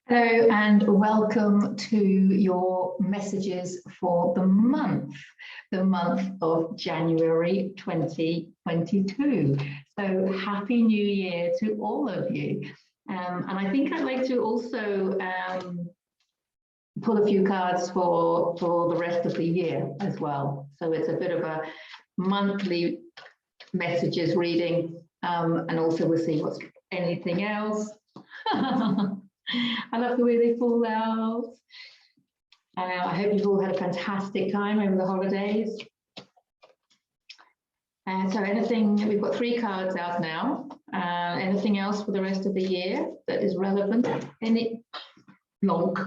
Hello and welcome to your messages for the month of January 2022. So happy new year to all of you. And I think I'd like to also pull a few cards for the rest of the year as well. So it's a bit of a monthly messages reading, and also we'll see what's anything else. I love the way they fall out. I hope you've all had a fantastic time over the holidays. So anything, we've got 3 cards out now. Anything else for the rest of the year that is relevant? Any blanc.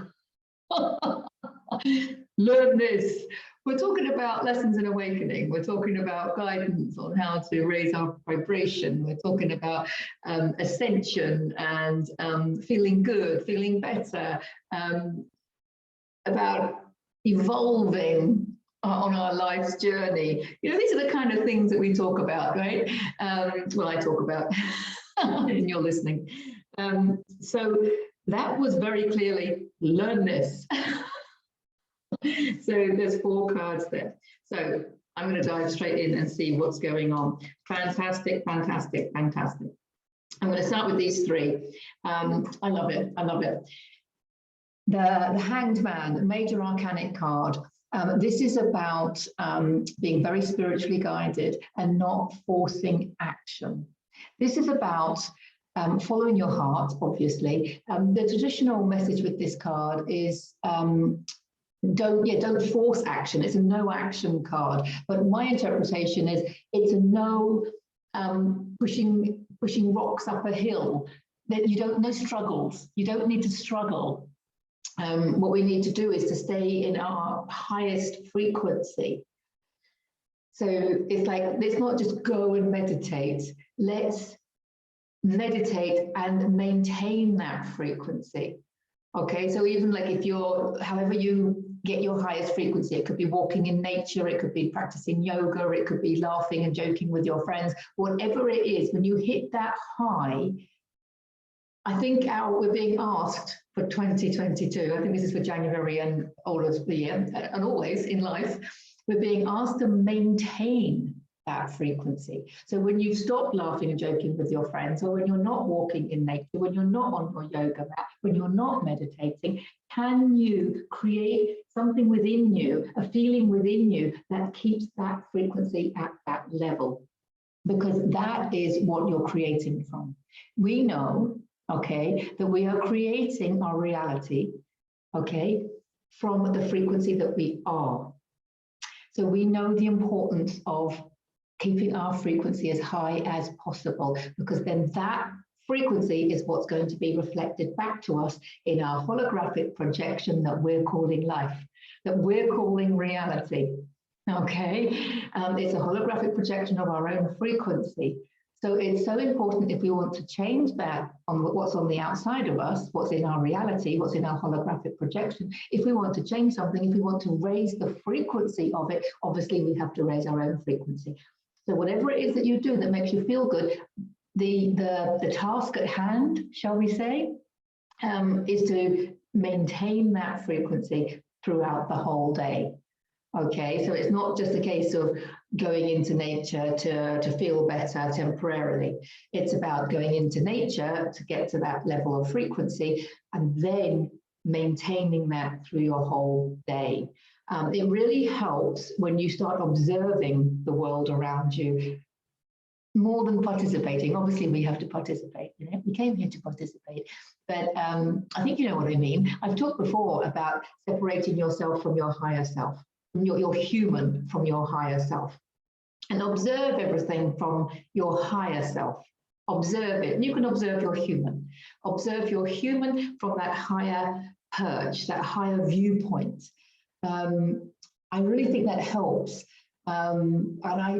Learn this. We're talking about lessons in awakening. We're talking about guidance on how to raise our vibration. We're talking about ascension and feeling good, feeling better, about evolving on our life's journey. You know, these are the kind of things that we talk about, right? Well, I talk about, and you're listening. So that was very clearly learn this. So there's 4 cards there. So I'm going to dive straight in and see what's going on. Fantastic, fantastic, fantastic. I'm going to start with these 3. I love it. I love it. The Hanged Man, major arcanic card. This is about being very spiritually guided and not forcing action. This is about following your heart, obviously. The traditional message with this card is don't force action. It's a no action card, but my interpretation is it's a no pushing rocks up a hill. That no struggles. You don't need to struggle. What we need to do is to stay in our highest frequency. So it's like, let's not just go and meditate. Let's meditate and maintain that frequency. Okay, so even like if you're, however you get your highest frequency, it could be walking in nature, it could be practicing yoga, it could be laughing and joking with your friends, whatever it is, when you hit that high, I think we're being asked for 2022, I think this is for January and all of the year, and always in life, we're being asked to maintain that frequency. So when you stop laughing and joking with your friends, or when you're not walking in nature, when you're not on your yoga mat, when you're not meditating, can you create something within you, a feeling within you that keeps that frequency at that level? Because that is what you're creating from. We know, okay, that we are creating our reality, okay, from the frequency that we are. So we know the importance of keeping our frequency as high as possible, because then that frequency is what's going to be reflected back to us in our holographic projection that we're calling life, that we're calling reality. Okay, it's a holographic projection of our own frequency. So it's so important, if we want to change that on what's on the outside of us, what's in our reality, what's in our holographic projection, if we want to change something, if we want to raise the frequency of it, obviously we have to raise our own frequency. So whatever it is that you do that makes you feel good, the task at hand, shall we say, is to maintain that frequency throughout the whole day. Okay, so it's not just a case of going into nature to feel better temporarily. It's about going into nature to get to that level of frequency and then maintaining that through your whole day. It really helps when you start observing the world around you more than participating. Obviously, we have to participate. You know, we came here to participate. But I think you know what I mean. I've talked before about separating yourself from your higher self, from your human from your higher self, and observe everything from your higher self. Observe it. And you can observe your human. Observe your human from that higher perch, that higher viewpoint. I really think that helps. And I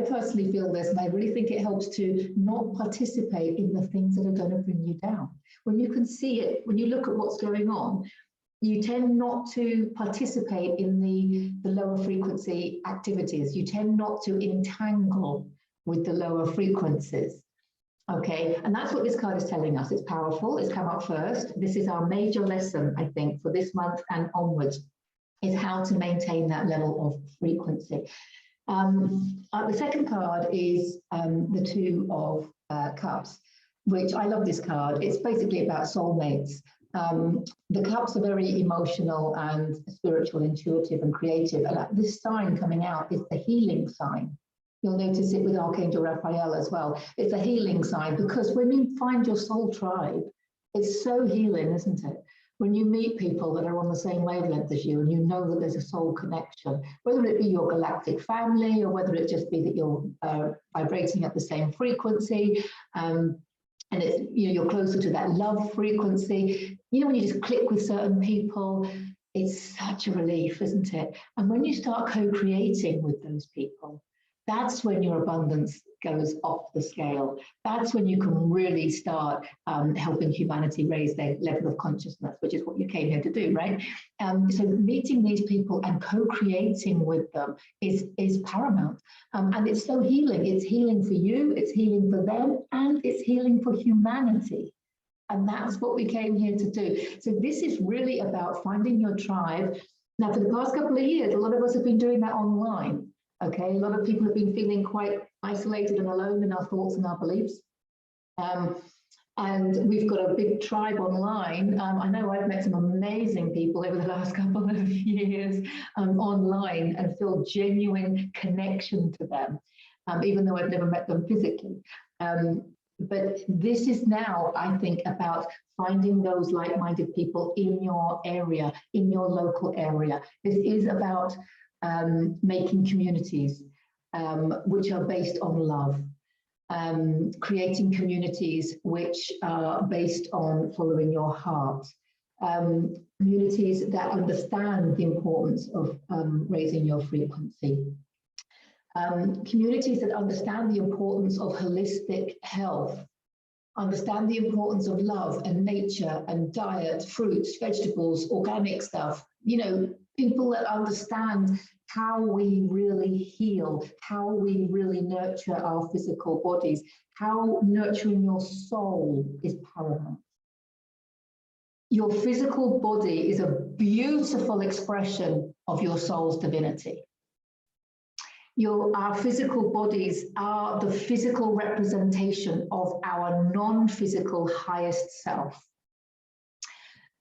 personally feel this, and I really think it helps to not participate in the things that are going to bring you down. When you can see it, when you look at what's going on, you tend not to participate in the lower frequency activities. You tend not to entangle with the lower frequencies. Okay, and that's what this card is telling us. It's powerful, it's come up first. This is our major lesson, I think, for this month and onwards, is how to maintain that level of frequency. The second card is the Two of Cups, which I love this card. It's basically about soulmates. The cups are very emotional and spiritual, intuitive and creative. And this sign coming out is the healing sign. You'll notice it with Archangel Raphael as well. It's a healing sign, because when you find your soul tribe, it's so healing, isn't it? When you meet people that are on the same wavelength as you and you know that there's a soul connection, whether it be your galactic family or whether it just be that you're vibrating at the same frequency, and it's, you know, you're closer to that love frequency. You know, when you just click with certain people, it's such a relief, isn't it? And when you start co-creating with those people, that's when your abundance goes off the scale. That's when you can really start helping humanity raise their level of consciousness, which is what you came here to do, right? So meeting these people and co-creating with them is paramount. And it's so healing. It's healing for you, it's healing for them, and it's healing for humanity. And that's what we came here to do. So this is really about finding your tribe. Now, for the past couple of years, a lot of us have been doing that online. Okay, a lot of people have been feeling quite isolated and alone in our thoughts and our beliefs. And we've got a big tribe online. I know I've met some amazing people over the last couple of years online, and feel genuine connection to them, even though I've never met them physically. But this is now, I think, about finding those like-minded people in your area, in your local area. This is about making communities which are based on love, creating communities which are based on following your heart, communities that understand the importance of raising your frequency, communities that understand the importance of holistic health, understand the importance of love and nature and diet, fruits, vegetables, organic stuff, you know, people that understand how we really heal, how we really nurture our physical bodies, how nurturing your soul is paramount. Your physical body is a beautiful expression of your soul's divinity. Our physical bodies are the physical representation of our non-physical highest self.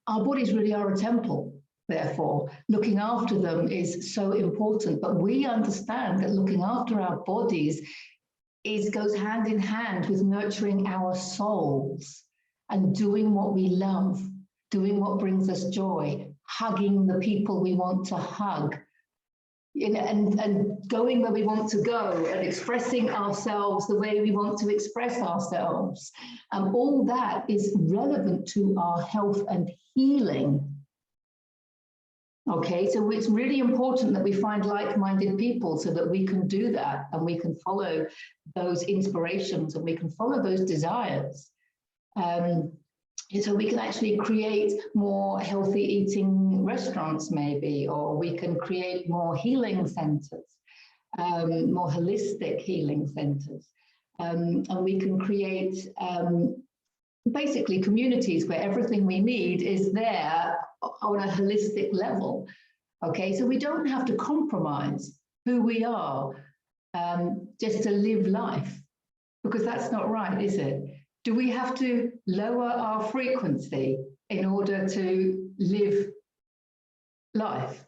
Our bodies really are a temple. Therefore, looking after them is so important, but we understand that looking after our bodies goes hand in hand with nurturing our souls and doing what we love, doing what brings us joy, hugging the people we want to hug, and going where we want to go, and expressing ourselves the way we want to express ourselves. All that is relevant to our health and healing. Okay, so it's really important that we find like-minded people so that we can do that, and we can follow those inspirations, and we can follow those desires. So we can actually create more healthy eating restaurants maybe, or we can create more healing centers, more holistic healing centers. And we can create basically communities where everything we need is there on a holistic level. Okay, so we don't have to compromise who we are just to live life, because that's not right, is it? Do we have to lower our frequency in order to live life?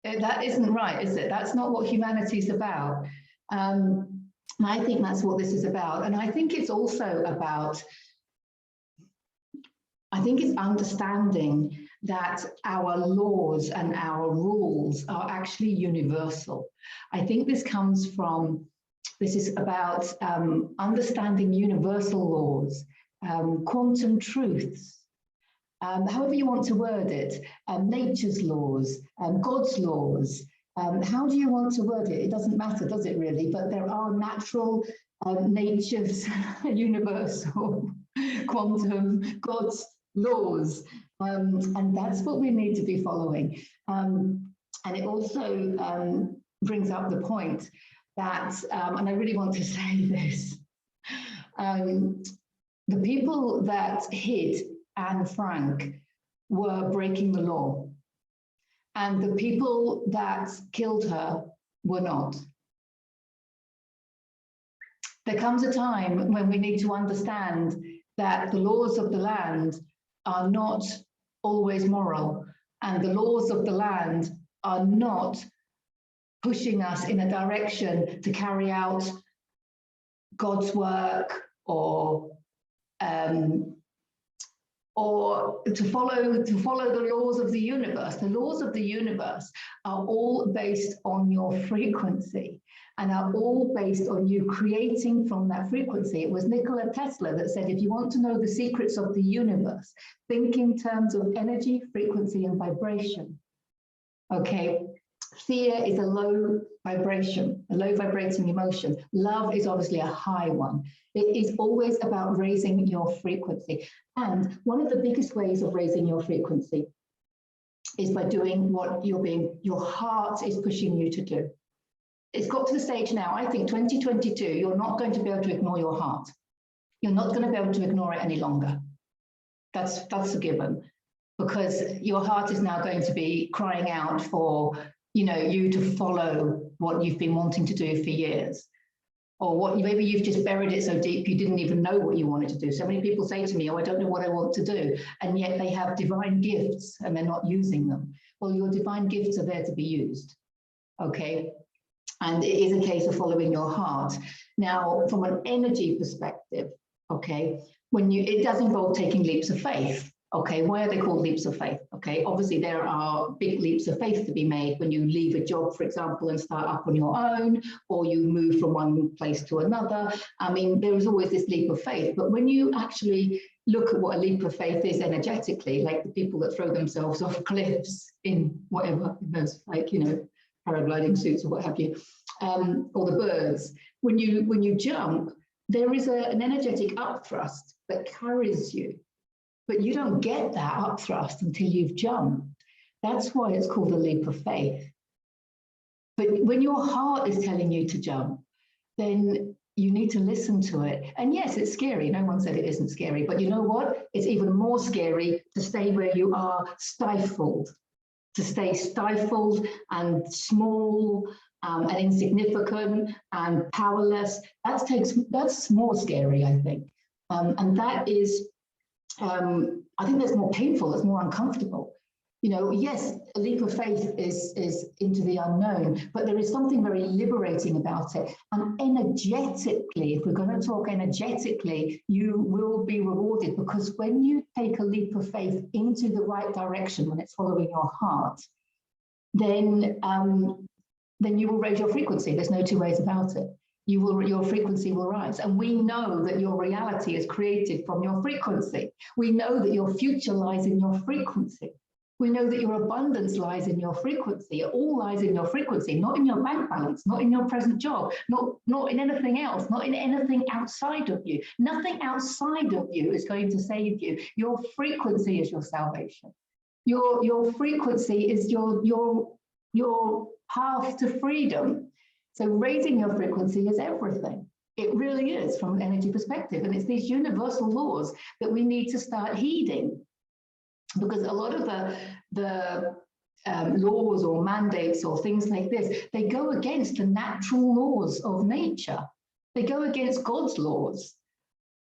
That isn't right, is it? That's not what humanity is about. I think that's what this is about. And I think it's also about, I think it's understanding that our laws and our rules are actually universal. I think this comes from, this is about understanding universal laws, quantum truths, however you want to word it, nature's laws, God's laws. How do you want to word it? It doesn't matter, does it really? But there are natural, nature's universal, quantum, God's laws. And that's what we need to be following. And it also brings up the point that, and I really want to say this, The people that hid Anne Frank were breaking the law, and the people that killed her were not. There comes a time when we need to understand that the laws of the land are not always moral, and the laws of the land are not pushing us in a direction to carry out God's work or to follow the laws of the universe. The laws of the universe are all based on your frequency and are all based on you creating from that frequency. It was Nikola Tesla that said, if you want to know the secrets of the universe, think in terms of energy, frequency, and vibration. Okay, fear is a low vibration, a low vibrating emotion. Love is obviously a high one. It is always about raising your frequency. And one of the biggest ways of raising your frequency is by doing what your heart is pushing you to do. It's got to the stage now, I think 2022, you're not going to be able to ignore your heart. You're not going to be able to ignore it any longer. That's a given, because your heart is now going to be crying out for, you to follow what you've been wanting to do for years. Or what maybe you've just buried it so deep you didn't even know what you wanted to do. So many people say to me, oh, I don't know what I want to do. And yet they have divine gifts and they're not using them. Well, your divine gifts are there to be used. Okay. And it is a case of following your heart. Now, from an energy perspective, okay, it does involve taking leaps of faith. Okay, why are they called leaps of faith? Okay, obviously there are big leaps of faith to be made when you leave a job, for example, and start up on your own, or you move from one place to another. I mean, there is always this leap of faith, but when you actually look at what a leap of faith is energetically, like the people that throw themselves off cliffs in whatever, those paragliding suits or what have you, or the birds, when you jump, there is an energetic upthrust that carries you. But you don't get that upthrust until you've jumped. That's why it's called a leap of faith. But when your heart is telling you to jump, then you need to listen to it. And yes, it's scary. No one said it isn't scary. But you know what? It's even more scary to stay where you are stifled, to stay stifled and small and insignificant and powerless. That's more scary, I think. And that is, I think that's more painful, it's more uncomfortable. Yes, a leap of faith is into the unknown, but there is something very liberating about it. And energetically, if we're going to talk energetically, you will be rewarded, because when you take a leap of faith into the right direction, when it's following your heart, then you will raise your frequency. There's no two ways about it. Your frequency will rise. And we know that your reality is created from your frequency. We know that your future lies in your frequency. We know that your abundance lies in your frequency. It all lies in your frequency, not in your bank balance, not in your present job, not in anything else, not in anything outside of you. Nothing outside of you is going to save you. Your frequency is your salvation. Your frequency is your path to freedom. So raising your frequency is everything. It really is, from an energy perspective. And it's these universal laws that we need to start heeding. Because a lot of the laws or mandates or things like this, they go against the natural laws of nature. They go against God's laws.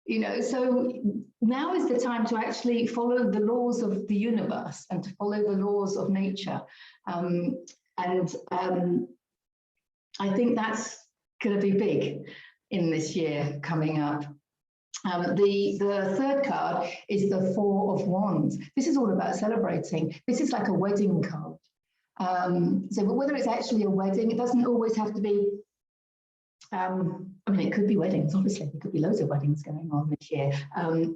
So now is the time to actually follow the laws of the universe and to follow the laws of nature. I think that's going to be big in this year coming up. The third card is the Four of Wands. This is all about celebrating. This is like a wedding card. But whether it's actually a wedding, it doesn't always have to be. It could be weddings, obviously. There could be loads of weddings going on this year.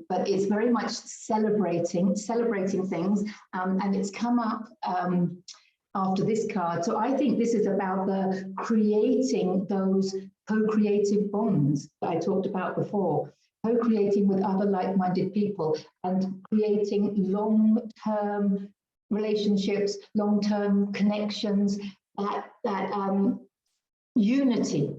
But it's very much celebrating things. And it's come up after this card. So I think this is about the creating those co-creative bonds that I talked about before, co-creating with other like-minded people and creating long-term relationships, long-term connections, that unity.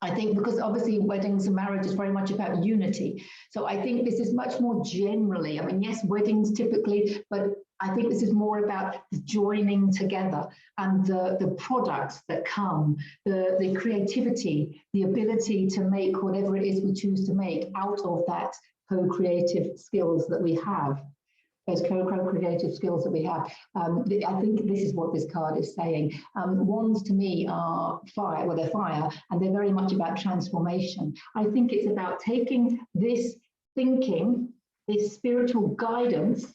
I think because obviously weddings and marriage is very much about unity. So I think this is much more generally, I mean, yes, weddings typically, but I think this is more about the joining together and the products that come, the creativity, the ability to make whatever it is we choose to make out of that co-creative skills that we have. Those co-creative skills that we have. I think this is what this card is saying. Wands to me are fire, well, they're fire, and they're very much about transformation. I think it's about taking this thinking, this spiritual guidance,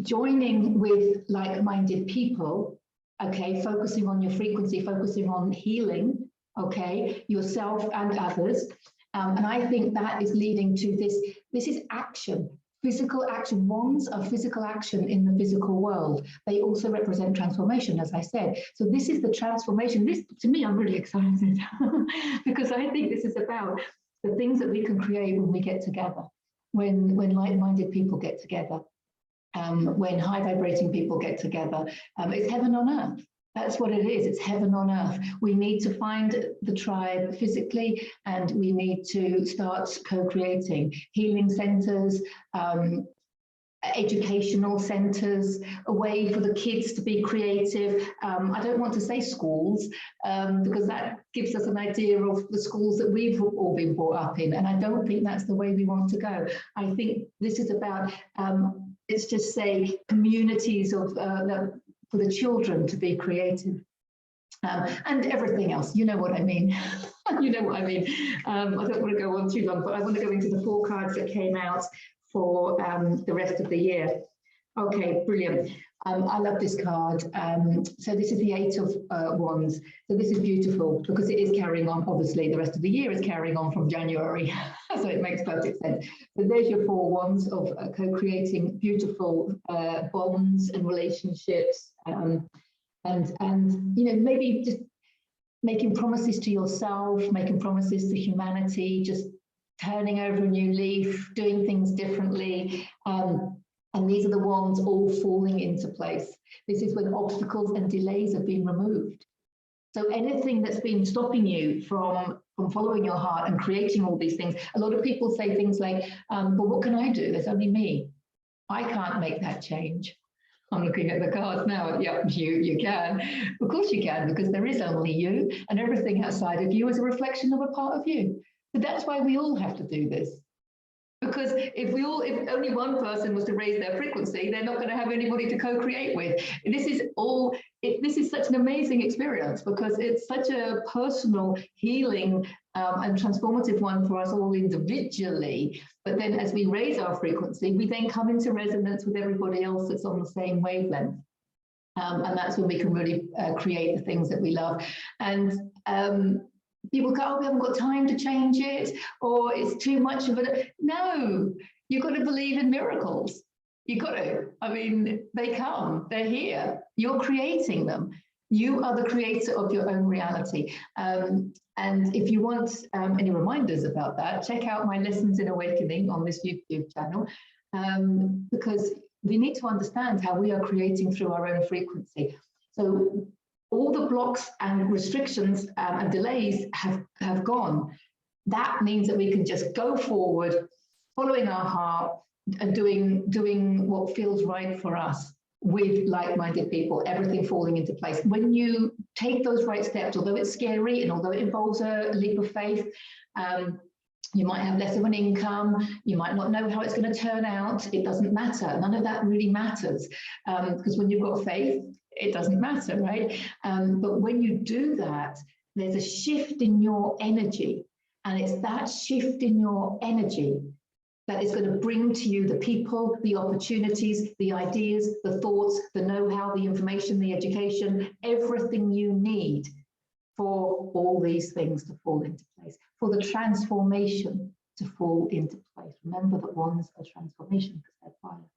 joining with like-minded people, okay, focusing on your frequency, focusing on healing, okay, yourself and others. And I think that is leading to this is action. Physical action. Wands are physical action in the physical world. They also represent transformation, as I said. So this is the transformation. This, to me, I'm really excited because I think this is about the things that we can create when we get together, when like-minded people get together, when high vibrating people get together. It's heaven on earth. That's what it is. It's heaven on earth. We need to find the tribe physically, and we need to start co-creating healing centers, educational centers, a way for the kids to be creative. I don't want to say schools, because that gives us an idea of the schools that we've all been brought up in, and I don't think that's the way we want to go. I think this is about, let's just say, communities of for the children to be creative, and everything else. You know what I mean. You know what I mean. I don't want to go on too long, but I want to go into the 4 cards that came out for the rest of the year. Okay, brilliant. I love this card. So this is the 8 of Wands. So this is beautiful because it is carrying on. Obviously, the rest of the year is carrying on from January. So it makes perfect sense. So there's your 4 Wands of co-creating beautiful bonds and relationships. And you know, maybe just making promises to yourself, making promises to humanity, just turning over a new leaf, doing things differently. And these are the wands all falling into place. This is when obstacles and delays have been removed. So anything that's been stopping you from following your heart and creating all these things, a lot of people say things like, but what can I do? There's only me. I can't make that change. I'm looking at the cards now. Yeah, you can. Of course you can, because there is only you, and everything outside of you is a reflection of a part of you. But that's why we all have to do this. Because if only one person was to raise their frequency, they're not going to have anybody to co-create with. This is such an amazing experience because it's such a personal healing and transformative one for us all individually. But then as we raise our frequency, we then come into resonance with everybody else that's on the same wavelength. And that's when we can really create the things that we love. And people go, oh, we haven't got time to change it, or it's too much of it. No, you've got to believe in miracles. You've got to. I mean, they come, they're here. You're creating them. You are the creator of your own reality. And if you want any reminders about that, check out my Lessons in Awakening on this YouTube channel, because we need to understand how we are creating through our own frequency. So all the blocks and restrictions and delays have gone. That means that we can just go forward, following our heart and doing what feels right for us with like-minded people, everything falling into place. When you take those right steps, although it's scary and although it involves a leap of faith, you might have less of an income, you might not know how it's going to turn out, it doesn't matter. None of that really matters, because when you've got faith, it doesn't matter, right? But when you do that, there's a shift in your energy, and it's that shift in your energy that is going to bring to you the people, the opportunities, the ideas, the thoughts, the know-how, the information, the education, everything you need for all these things to fall into place, for the transformation to fall into place. Remember that wands are transformation because they're fire.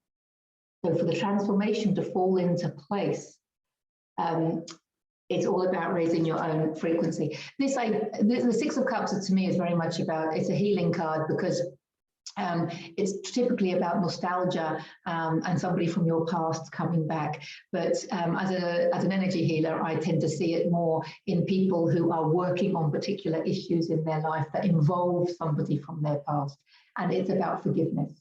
So for the transformation to fall into place, it's all about raising your own frequency. The 6 of Cups to me is very much about, it's a healing card, because It's typically about nostalgia and somebody from your past coming back. But as an energy healer, I tend to see it more in people who are working on particular issues in their life that involve somebody from their past. And it's about forgiveness.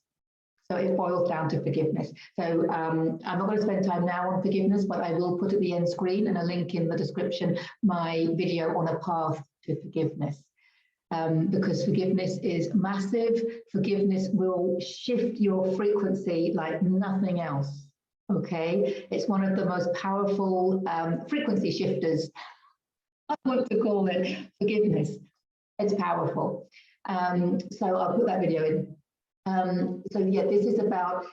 So it boils down to forgiveness. So I'm not going to spend time now on forgiveness, but I will put at the end screen and a link in the description, my video on a path to forgiveness. Because forgiveness is massive. Forgiveness will shift your frequency like nothing else, okay? It's one of the most powerful frequency shifters. I want to call it forgiveness. It's powerful. So I'll put that video in. So yeah, this is about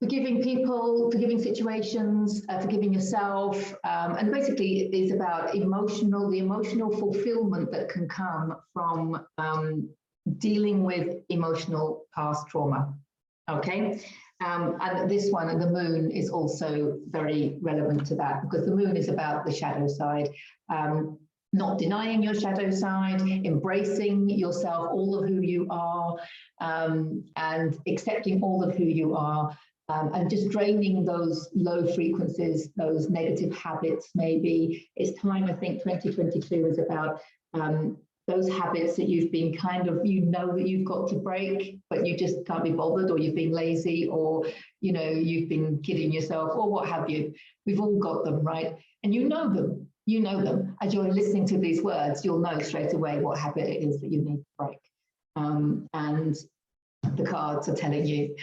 forgiving people, forgiving situations, forgiving yourself, and basically it is about the emotional fulfillment that can come from dealing with emotional past trauma. Okay, and this one, and the moon, is also very relevant to that, because the moon is about the shadow side. Not denying your shadow side, embracing yourself, all of who you are, and accepting all of who you are. And just draining those low frequencies, those negative habits. Maybe it's time, I think 2022 is about those habits that you've been kind of, you know that you've got to break, but you just can't be bothered, or you've been lazy, or you know, you've been kidding yourself, or what have you. We've all got them, right? And you know them. You know them. As you're listening to these words, you'll know straight away what habit it is that you need to break. And the cards are telling you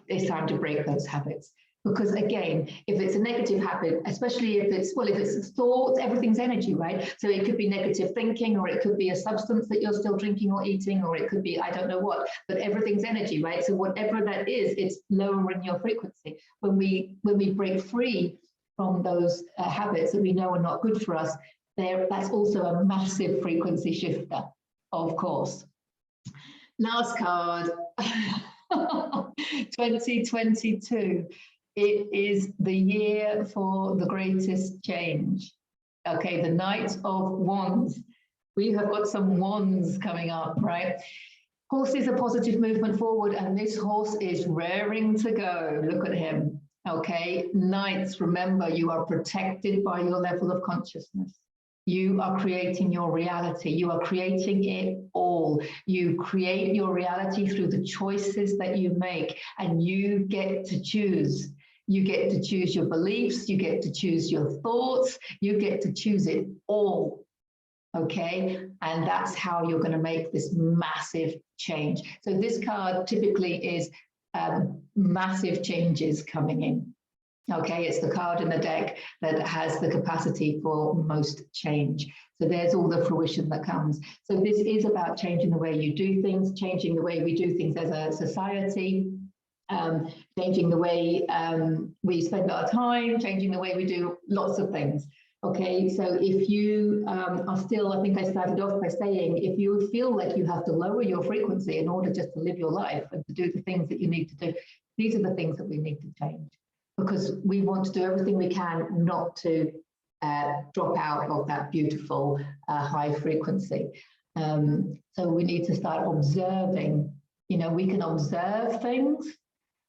it's time to break those habits. Because again, if it's a negative habit, especially if it's, well, if it's thoughts, everything's energy, right? So it could be negative thinking, or it could be a substance that you're still drinking or eating, or it could be, I don't know what, but everything's energy, right? So whatever that is, it's lowering your frequency. When we break free from those habits that we know are not good for us, that's also a massive frequency shifter, of course. Last card. 2022, it is the year for the greatest change. Okay, the Knight of Wands. We have got some wands coming up, right? Horse is a positive movement forward, and this horse is raring to go. Look at him. Okay, Knights, remember, you are protected by your level of consciousness. You are creating your reality. You are creating it all. You create your reality through the choices that you make, and you get to choose. You get to choose your beliefs. You get to choose your thoughts. You get to choose it all. Okay, and that's how you're going to make this massive change. So this card typically is massive changes coming in. Okay, it's the card in the deck that has the capacity for most change. So there's all the fruition that comes. So this is about changing the way you do things, changing the way we do things as a society, changing the way we spend our time, changing the way we do lots of things. Okay, so if you are still, I think I started off by saying, if you feel like you have to lower your frequency in order just to live your life and to do the things that you need to do, these are the things that we need to change. Because we want to do everything we can not to drop out of that beautiful high frequency. So we need to start observing. You know, we can observe things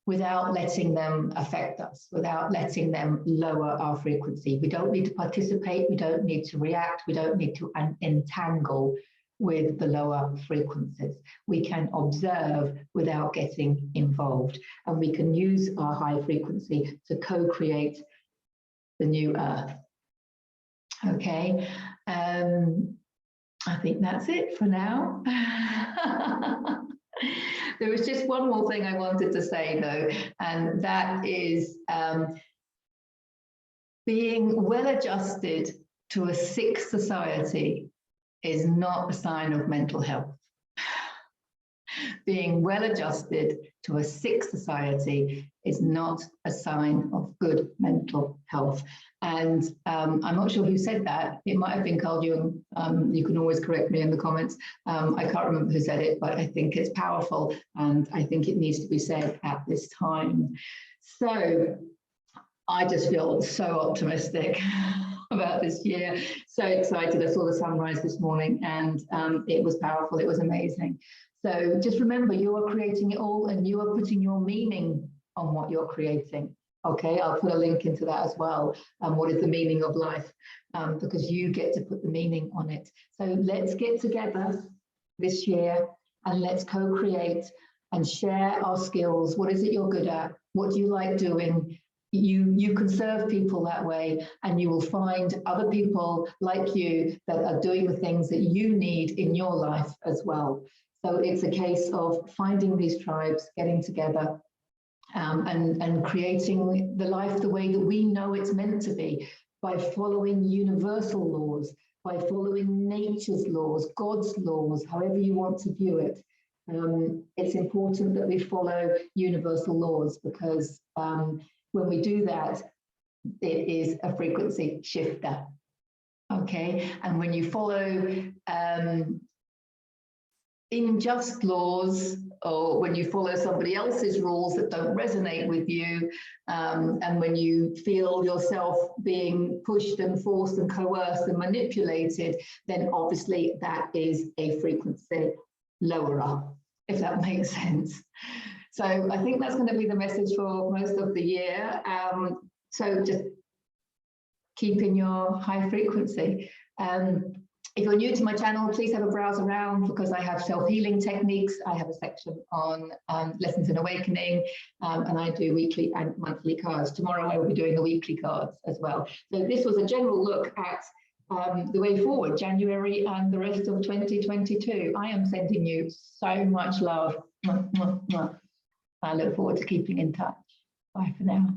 without letting them affect us, without letting them lower our frequency. We don't need to participate, we don't need to react, we don't need to entangle with the lower frequencies. We can observe without getting involved, and we can use our high frequency to co-create the new earth. Okay, I think that's it for now. There was just one more thing I wanted to say though, and that is being well adjusted to a sick society is not a sign of mental health. Being well adjusted to a sick society is not a sign of good mental health. And I'm not sure who said that. It might have been Carl Jung. You can always correct me in the comments. I can't remember who said it, but I think it's powerful, and I think it needs to be said at this time. So I just feel so optimistic about this year. So excited. I saw the sunrise this morning, and it was powerful. It was amazing. So just remember, you are creating it all and you are putting your meaning on what you're creating. Okay, I'll put a link into that as well. What is the meaning of life? Because you get to put the meaning on it. So let's get together this year and let's co-create and share our skills. What is it you're good at? What do you like doing? You can serve people that way, and you will find other people like you that are doing the things that you need in your life as well. So it's a case of finding these tribes, getting together, and creating the life the way that we know it's meant to be, by following universal laws, by following nature's laws, God's laws, however you want to view it. It's important that we follow universal laws, because when we do that, it is a frequency shifter. Okay, and when you follow unjust laws, or when you follow somebody else's rules that don't resonate with you, and when you feel yourself being pushed and forced and coerced and manipulated, then obviously that is a frequency lowerer, if that makes sense. So I think that's going to be the message for most of the year. So just keep in your high frequency. If you're new to my channel, please have a browse around, because I have self-healing techniques. I have a section on lessons in awakening, and I do weekly and monthly cards. Tomorrow I will be doing the weekly cards as well. So this was a general look at the way forward, January and the rest of 2022. I am sending you so much love. I look forward to keeping in touch. Bye for now.